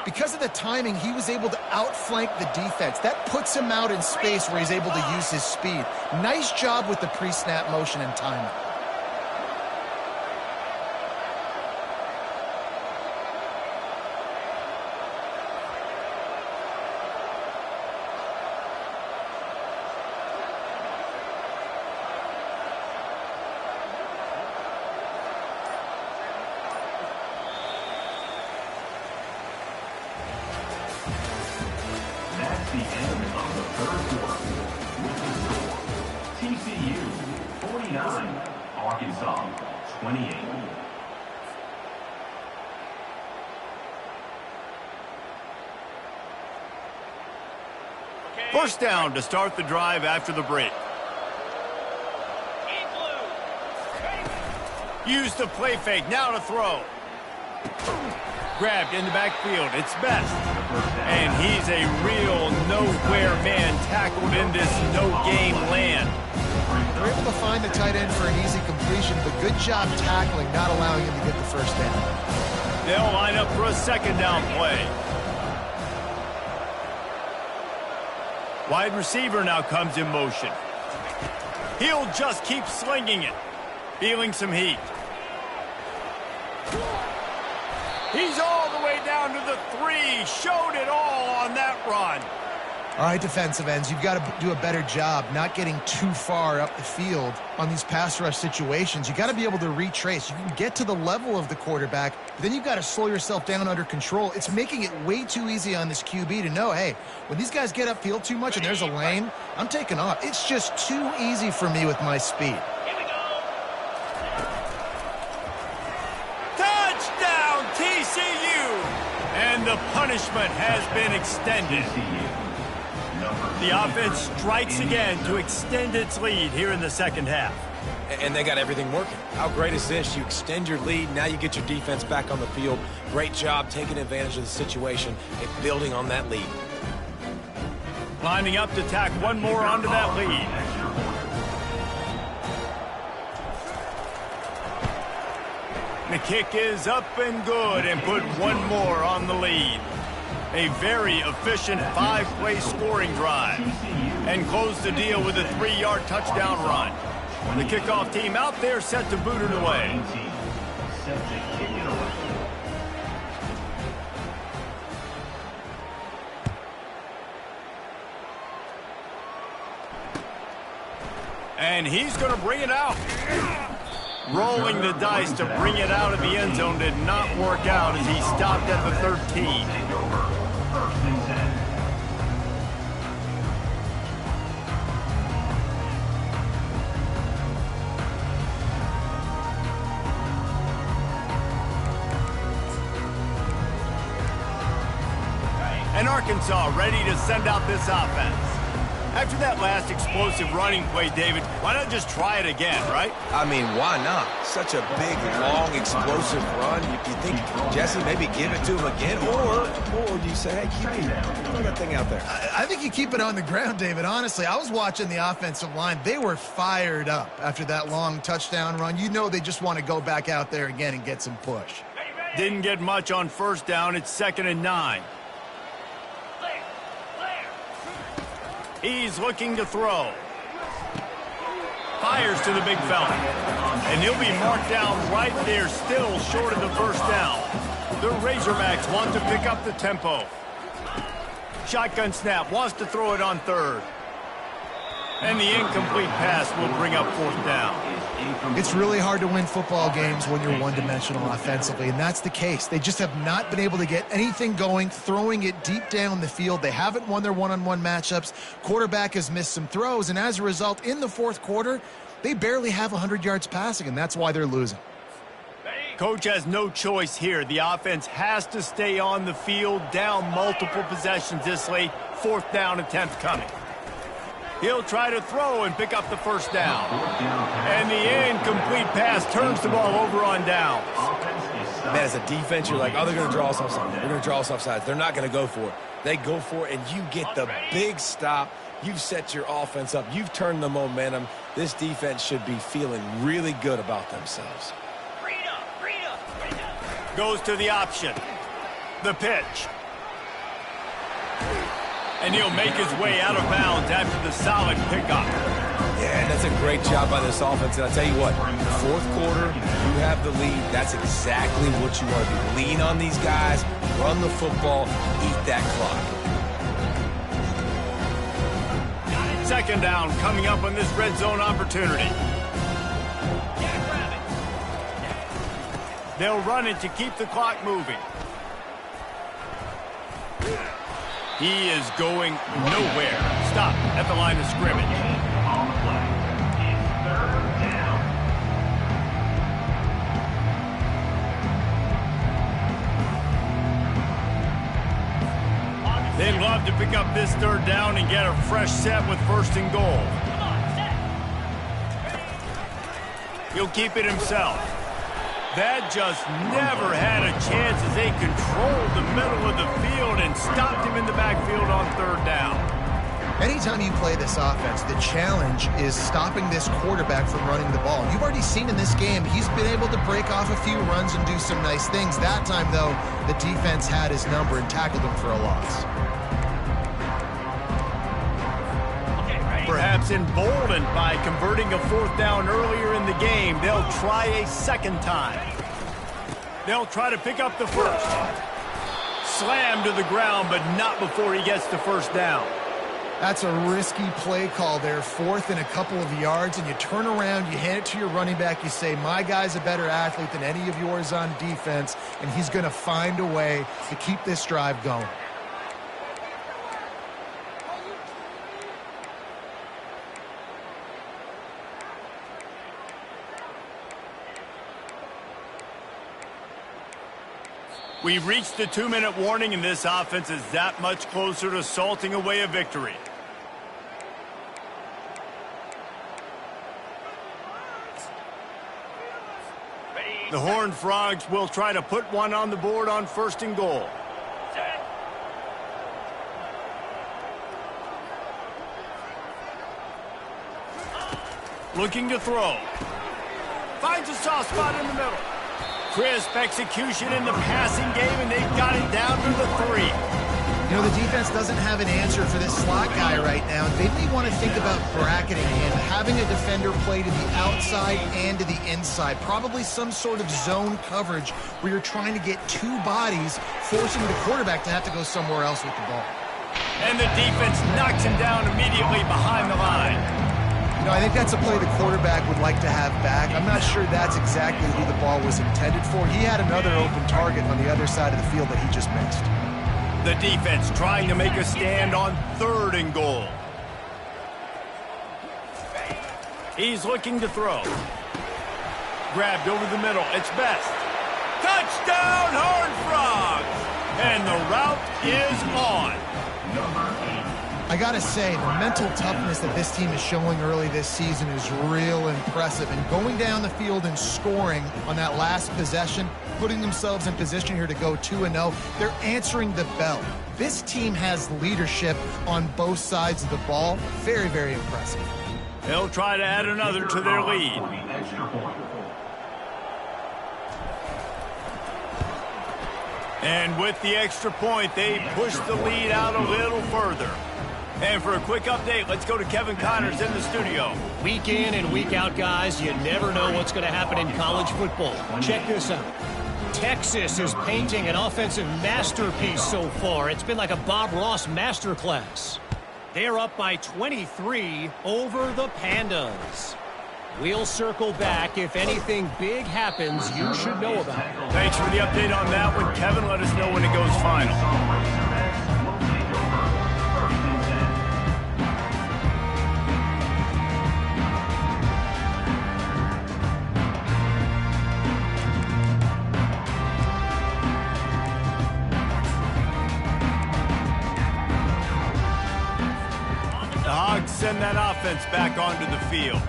[SPEAKER 3] because of the timing, he was able to outflank the defense. That puts him out in space where he's able to use his speed. Nice job with the pre-snap motion and timing.
[SPEAKER 4] That's the end of the third quarter. With the score, TCU 49, Arkansas 28.
[SPEAKER 1] First down to start the drive after the break. Use the play fake, now to throw. Grabbed in the backfield, it's Best. And he's a real nowhere man tackled in this no-game land.
[SPEAKER 3] They're able to find the tight end for an easy completion, but good job tackling, not allowing him to get the first down.
[SPEAKER 1] They'll line up for a second down play. Wide receiver now comes in motion. He'll just keep slinging it. Feeling some heat. He's all the way down to the 3. Showed it all on that run.
[SPEAKER 3] All right, defensive ends, you've got to do a better job not getting too far up the field on these pass rush situations. You've got to be able to retrace. You can get to the level of the quarterback, but then you've got to slow yourself down under control. It's making it way too easy on this QB to know, hey, when these guys get upfield too much and there's a lane, I'm taking off. It's just too easy for me with my speed.
[SPEAKER 1] Touchdown, TCU! And the punishment has been extended. The offense strikes again to extend its lead here in the second half.
[SPEAKER 2] And they got everything working. How great is this? You extend your lead, now you get your defense back on the field. Great job taking advantage of the situation and building on that lead.
[SPEAKER 1] Lining up to tack one more onto that lead. The kick is up and good and put one more on the lead. A very efficient 5-play scoring drive. And close the deal with a 3-yard touchdown run. The kickoff team out there set to boot it away. And he's going to bring it out. Rolling the dice to bring it out of the end zone did not work out as he stopped at the 13. And Arkansas ready to send out this offense. After that last explosive running play, David, why not just try it again, right?
[SPEAKER 2] I mean, why not? Such a big, long, explosive run. You think, Jesse, maybe give it to him again? Or do you say, hey, throw that thing out there?
[SPEAKER 3] I think you keep it on the ground, David. Honestly, I was watching the offensive line. They were fired up after that long touchdown run. You know they just want to go back out there again and get some push.
[SPEAKER 1] Didn't get much on first down. It's 2nd and 9. He's looking to throw. Fires to the big fella. And he'll be marked down right there, still short of the first down. The Razorbacks want to pick up the tempo. Shotgun snap, wants to throw it on 3rd. And the incomplete pass will bring up 4th down.
[SPEAKER 3] It's really hard to win football games when you're one-dimensional offensively, and that's the case. They just have not been able to get anything going, throwing it deep down the field. They haven't won their one-on-one matchups. Quarterback has missed some throws, and as a result, in the 4th quarter, they barely have 100 yards passing, and that's why they're losing.
[SPEAKER 1] Coach has no choice here. The offense has to stay on the field, down multiple possessions this late. 4th down attempt coming. He'll try to throw and pick up the first down. And the incomplete pass turns the ball over on downs.
[SPEAKER 2] Man, as a defense, you're like, oh, they're going to draw us offside. They're going to draw us offside. They're not going to go for it. They go for it, and you get the big stop. You've set your offense up. You've turned the momentum. This defense should be feeling really good about themselves.
[SPEAKER 1] Goes to the option. The pitch. And he'll make his way out of bounds after the solid pickup.
[SPEAKER 2] Yeah, that's a great job by this offense. And I'll tell you what, 4th quarter, you have the lead. That's exactly what you want to do. Lean on these guys, run the football, eat that clock.
[SPEAKER 1] 2nd down coming up on this red zone opportunity. They'll run it to keep the clock moving. He is going nowhere. Stop at the line of scrimmage.
[SPEAKER 4] On the play. It's 3rd down.
[SPEAKER 1] They'd love to pick up this 3rd down and get a fresh set with 1st and goal. He'll keep it himself. That just never had a chance as they controlled the middle of the field and stopped him in the backfield on 3rd down.
[SPEAKER 3] Anytime you play this offense, the challenge is stopping this quarterback from running the ball. You've already seen in this game, he's been able to break off a few runs and do some nice things. That time, though, the defense had his number and tackled him for a loss.
[SPEAKER 1] Perhaps emboldened by converting a 4th down earlier in the game, they'll try a 2nd time. They'll try to pick up the first. Slammed to the ground, but not before he gets the 1st down.
[SPEAKER 3] That's a risky play call there, 4th and a couple of yards, and you turn around, you hand it to your running back, you say, my guy's a better athlete than any of yours on defense, and he's going to find a way to keep this drive going.
[SPEAKER 1] We've reached the 2-minute warning, and this offense is that much closer to salting away a victory. The Horned Frogs will try to put one on the board on 1st and goal. Looking to throw. Finds a soft spot in the middle. Crisp execution in the passing game, and they've got it down to the 3.
[SPEAKER 3] You know, the defense doesn't have an answer for this slot guy right now. They may want to think about bracketing him, having a defender play to the outside and to the inside. Probably some sort of zone coverage where you're trying to get 2 bodies, forcing the quarterback to have to go somewhere else with the ball.
[SPEAKER 1] And the defense knocks him down immediately behind the line.
[SPEAKER 3] You know, I think that's a play the quarterback would like to have back. I'm not sure that's exactly who the ball was intended for. He had another open target on the other side of the field that he just missed.
[SPEAKER 1] The defense trying to make a stand on 3rd and goal. He's looking to throw. Grabbed over the middle. It's Best. Touchdown, Horned Frogs! And And the route is on.
[SPEAKER 3] I got to say, the mental toughness that this team is showing early this season is real impressive. And going down the field and scoring on that last possession, putting themselves in position here to go 2-0, they're answering the bell. This team has leadership on both sides of the ball. Very, very impressive.
[SPEAKER 1] They'll try to add another to their lead. And with the extra point, they push the lead out a little further. And for a quick update, let's go to Kevin Connors in the studio.
[SPEAKER 5] Week in and week out, guys, you never know what's going to happen in college football. Check this out. Texas is painting an offensive masterpiece so far. It's been like a Bob Ross masterclass. They're up by 23 over the Pandas. We'll circle back. If anything big happens, you should know about it.
[SPEAKER 1] Thanks for the update on that one, Kevin. Let us know when it goes final. The Hogs send that offense back onto the field.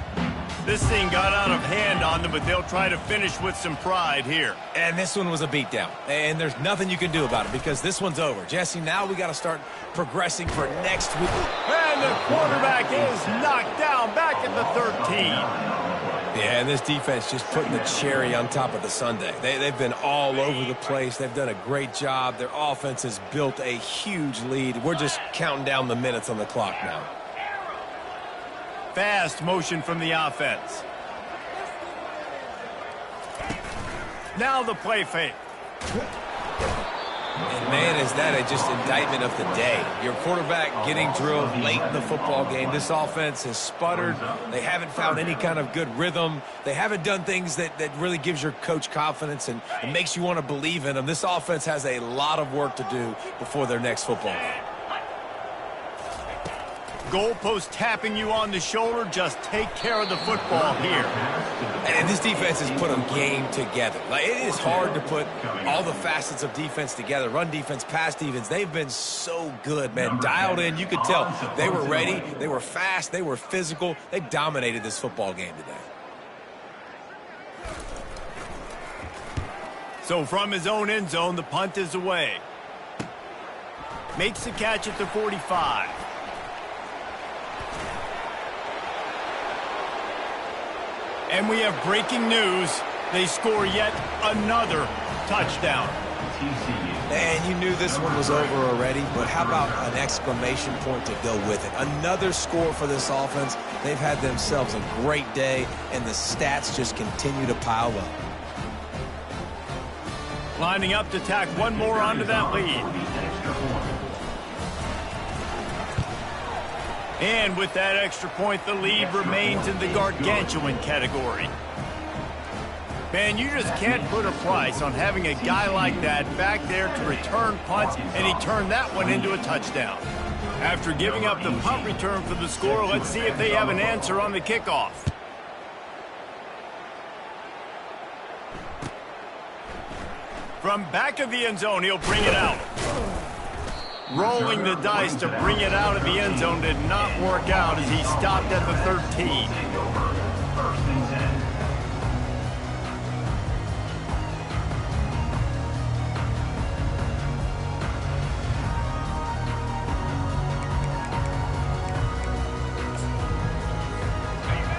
[SPEAKER 1] This thing got out of hand on them, but they'll try to finish with some pride here.
[SPEAKER 2] And this one was a beatdown. And there's nothing you can do about it because this one's over. Jesse, now we got to start progressing for next week.
[SPEAKER 1] And the quarterback is knocked down back at the 13.
[SPEAKER 2] Yeah, and this defense just putting the cherry on top of the sundae. They've been all over the place. They've done a great job. Their offense has built a huge lead. We're just counting down the minutes on the clock now.
[SPEAKER 1] Fast motion from the offense. Now the play fake.
[SPEAKER 2] And, man, is that just indictment of the day. Your quarterback getting drilled late in the football game. This offense has sputtered. They haven't found any kind of good rhythm. They haven't done things that really gives your coach confidence and makes you want to believe in them. This offense has a lot of work to do before their next football game.
[SPEAKER 1] Goalpost tapping you on the shoulder. Just take care of the football here.
[SPEAKER 2] And this defense has put a game together. Like, it is hard to put all the facets of defense together. Run defense, pass defense. They've been so good, man. Dialed in. You could tell they were ready. They were fast. They were physical. They dominated this football game today.
[SPEAKER 1] So from his own end zone, the punt is away. Makes the catch at the 45. And we have breaking news. They score yet another touchdown.
[SPEAKER 2] And you knew this one was over already, but how about an exclamation point to go with it? Another score for this offense. They've had themselves a great day, and the stats just continue to pile up.
[SPEAKER 1] Lining up to tack one more onto that lead. And with that extra point, the lead remains in the gargantuan category. Man, you just can't put a price on having a guy like that back there to return punts, and he turned that one into a touchdown. After giving up the punt return for the score, let's see if they have an answer on the kickoff. From back of the end zone, he'll bring it out. Rolling the dice to bring it out of the end zone did not work out as he stopped at the 13.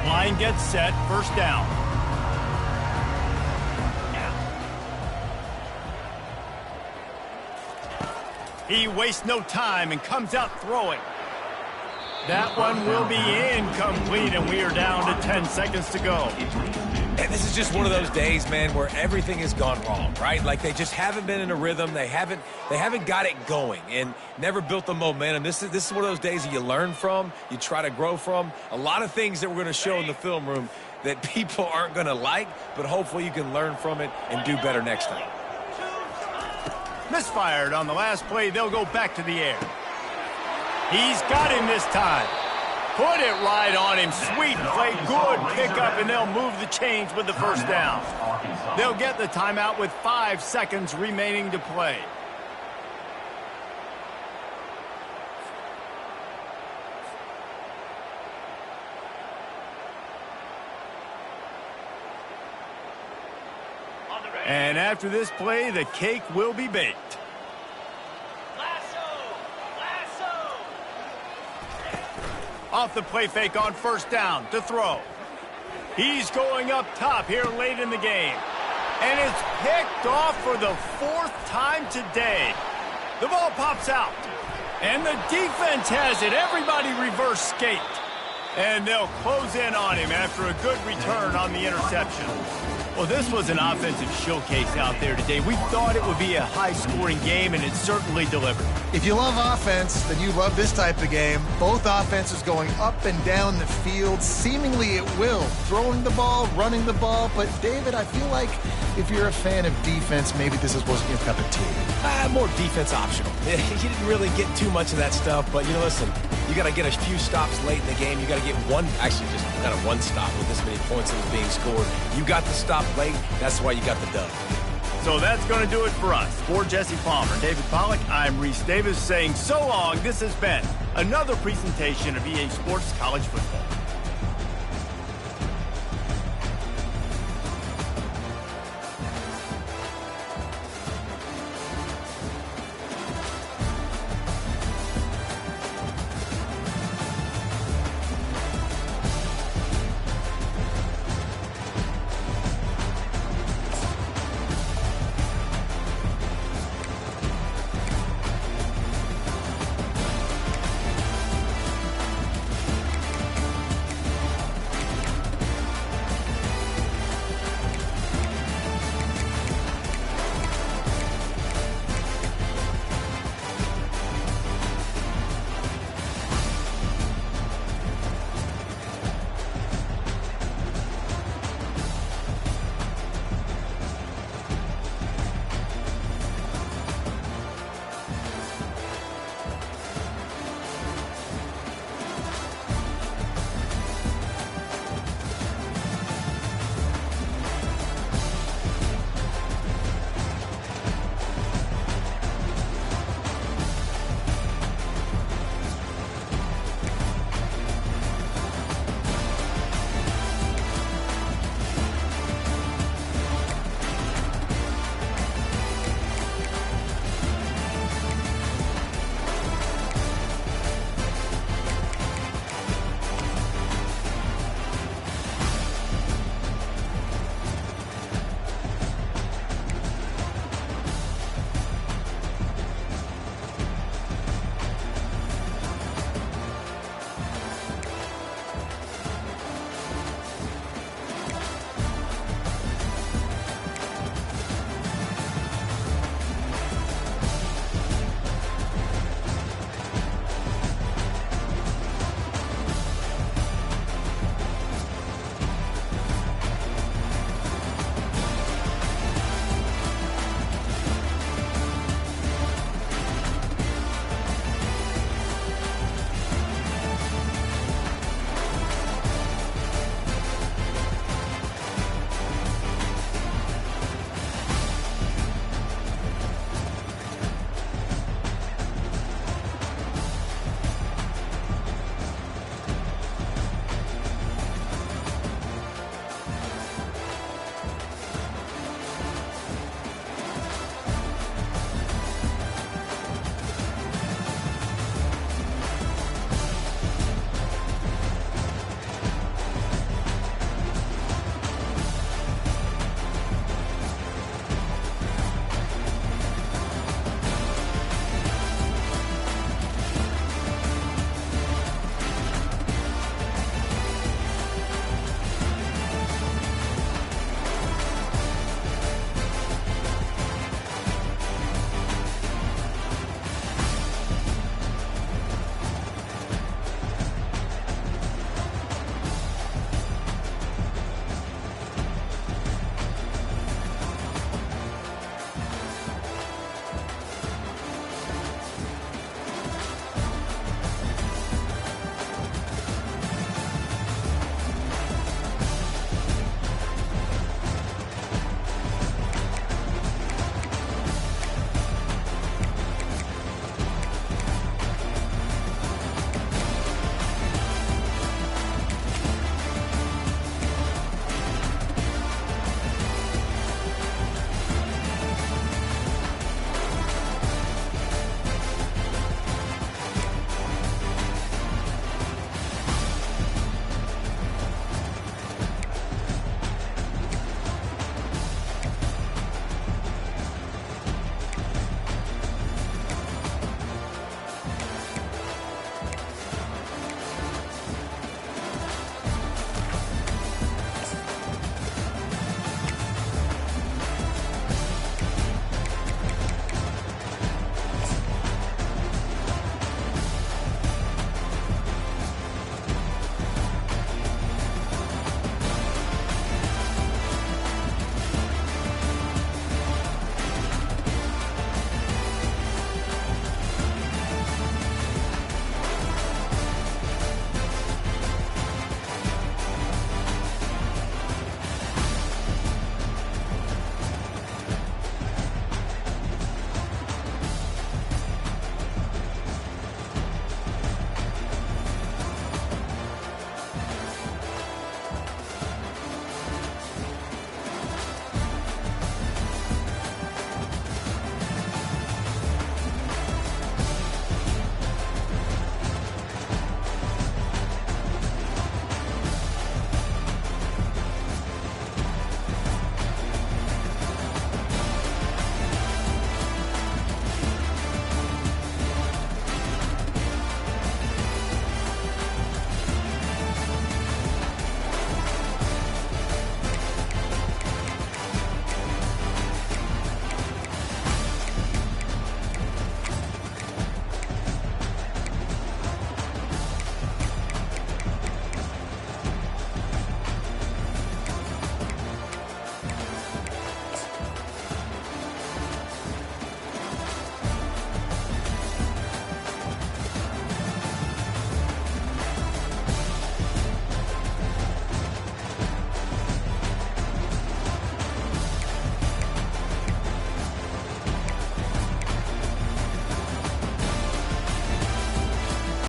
[SPEAKER 1] Line gets set, first down. He wastes no time and comes out throwing. That one will be incomplete, and we are down to 10 seconds to go.
[SPEAKER 2] And this is just one of those days, man, where everything has gone wrong, right? Like they just haven't been in a rhythm. They haven't got it going and never built the momentum. This is one of those days that you learn from, you try to grow from. A lot of things that we're going to show in the film room that people aren't going to like, but hopefully you can learn from it and do better next time.
[SPEAKER 1] Misfired on the last play. They'll go back to the air. He's got him this time. Put it right on him. Sweet play. Good pickup, and they'll move the chains with the first down. They'll get the timeout with 5 seconds remaining to play. And after this play, the cake will be baked. Off the play fake on first down to throw. He's going up top here late in the game. And it's picked off for the 4th time today. The ball pops out. And the defense has it. Everybody reverse skate. And they'll close in on him after a good return on the interception. Well, this was an offensive showcase out there today. We thought it would be a high-scoring game, and it certainly delivered.
[SPEAKER 3] If you love offense, then you love this type of game. Both offenses going up and down the field, seemingly at will. Throwing the ball, running the ball. But, David, I feel like if you're a fan of defense, maybe this wasn't your cup of tea.
[SPEAKER 2] More defense optional. You didn't really get too much of that stuff, but, listen, you got to get a few stops late in the game. You got to get one stop with this many points that was being scored. You got the stop late. That's why you got the dub.
[SPEAKER 1] So that's going to do it for us. For Jesse Palmer, David Pollack, I'm Reese Davis saying so long. This has been another presentation of EA Sports College Football.